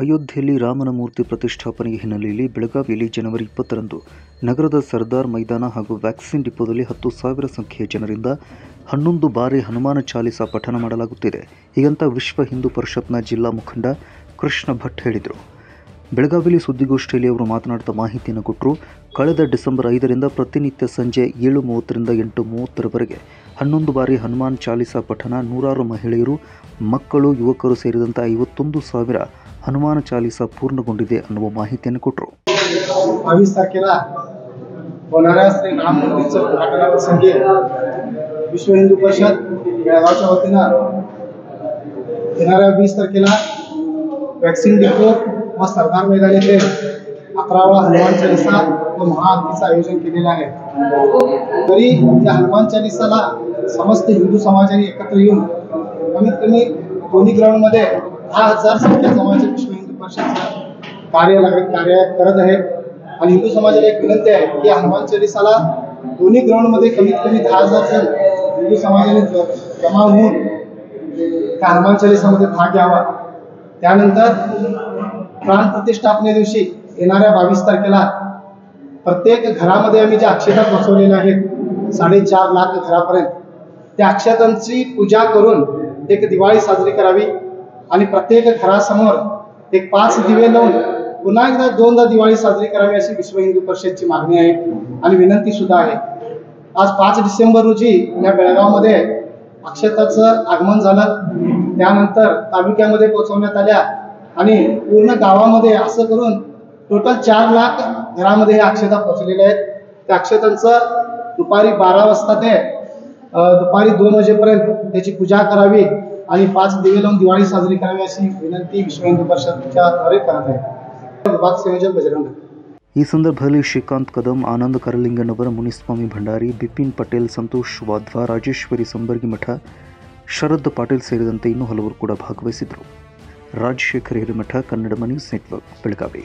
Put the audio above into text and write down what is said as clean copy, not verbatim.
ಅಯೋಧ್ಯೆಯಲ್ಲಿ ರಾಮನ ಮೂರ್ತಿ ಪ್ರತಿಷ್ಠಾಪನೆ ಹಿನ್ನೆಲೆಯಲ್ಲಿ ಬೆಳಗಾವಿಯಲ್ಲಿ ಜನವರಿ 20ರಂದು ನಗರದ ಸರ್ದಾರ್ ಮೈದಾನ ಹಾಗೂ ವ್ಯಾಕ್ಸಿನ್ ಡಿಪೋದಲ್ಲಿ 10,000 ಸಂಖ್ಯೆಯ ಜನರಿಂದ 11 ಬಾರಿ ಹನುಮಾನ ಚಾಲಿಸಾ ಪಠಣ ಮಾಡಲಾಗುತ್ತಿದೆ. ಹೀಗಂತ ವಿಶ್ವ ಹಿಂದೂ ಪರಿಷತ್ನ ಜಿಲ್ಲಾ ಮುಖಂಡ ಕೃಷ್ಣ ಭಟ್ ಹೇಳಿದರು. ಬೆಳಗಾವಿಯಲ್ಲಿ ಸುದ್ದಿಗೋಷ್ಠಿಯಲ್ಲಿ ಅವರು ಮಾತನಾಡುತ್ತಾ ಮಾಹಿತಿಯನ್ನು ಕೊಟ್ಟರು. ಕಳೆದ ಡಿಸೆಂಬರ್ 5ರಿಂದ ಪ್ರತಿನಿತ್ಯ ಸಂಜೆ 7:30ರಿಂದ 8:30ರವರೆಗೆ 11 ಬಾರಿ ಹನುಮಾನ್ ಚಾಲಿಸಾ ಪಠಣ, ನೂರಾರು ಮಹಿಳೆಯರು, ಮಕ್ಕಳು, ಯುವಕರು ಸೇರಿದಂತೆ 51,000 ಹನುಮಾನ ಚಾಲಿಸಾ पूर्णಗೊಂಡಿದೆ ಅನ್ನುವ ಮಾಹಿತಿಯನ್ನು ಕೊಟ್ಟರು. 22 तारखेला होणाऱ्या श्री राम मंदिराच्या उद्घाटनाप्रसंगी विश्व हिंदू परिषद बेळगावच्या वतीनं येणाऱ्या 20 तारखेला वॅक्सिन डिपो व सरदार मैदान येथे 11वा हनुमान चालीसा व महाआरतीचं आयोजन केलेलं आहे. तरी या हनुमान चालीसाला समस्त हिंदू समाजाने एकत्र येऊन कमीत कमी दोन्ही ग्राउंडमध्ये 10,000 संख्या जमाचे विश्व हिंदू परिषदचं कार्य करत आहे. आणि हिंदू समाजाला एक विनंती आहे की हनुमान चालीसाला दोन्ही ग्राउंडमध्ये कमीत कमी 10,000 जण हिंदू समाजाने जमा होऊन त्या हनुमान चालीसामध्ये भाग घ्यावा. त्यानंतर प्राण प्रतिष्ठापने दिवशी येणाऱ्या 22 तारखेला प्रत्येक घरामध्ये आम्ही ज्या अक्षता बसवलेल्या आहेत 4.5 लाख घरापर्यंत त्या अक्षतांची पूजा करून एक दिवाळी साजरी करावी आणि प्रत्येक घरासमोर एक 5 दिवे लावून पुन्हा एकदा 2दा दिवाळी साजरी करावी अशी विश्व हिंदू परिषदची मागणी आहे आणि विनंती सुद्धा आहे. आज 5 डिसेंबर रोजी या बेळगावमध्ये अक्षताचं आगमन झालं. त्यानंतर तालुक्यामध्ये पोहोचवण्यात आल्या आणि पूर्ण गावामध्ये असं करून टोटल 4 लाख घरामध्ये हे अक्षता पोहोचलेल्या आहेत. त्या अक्षतांचं दुपारी 12 वाजता ते दुपारी 2 वाजेपर्यंत त्याची पूजा करावी आणि 5 दिवे लावून दिवाळी साजरी करावी अशी विनंती विश्व हिंदू परिषदच्या द्वारे करत आहे. विभाग संयोजक बजरंग. ಈ ಸಂದರ್ಭದಲ್ಲಿ ಶ್ರೀಕಾಂತ್ ಕದಂ, ಆನಂದ್ ಕರಲಿಂಗನವರ, ಮುನಿಸ್ವಾಮಿ ಭಂಡಾರಿ, ಬಿಪಿನ್ ಪಟೇಲ್, ಸಂತೋಷ್ ವಾಧ್ವಾ, ರಾಜೇಶ್ವರಿ ಸಂಬರ್ಗಿ ಮಠ, ಶರದ್ ಪಾಟೀಲ್ ಸೇರಿದಂತೆ ಇನ್ನೂ ಹಲವರು ಕೂಡ ಭಾಗವಹಿಸಿದ್ದರು. Rajashekhar Hiremath, Kannada news network, Belagavi.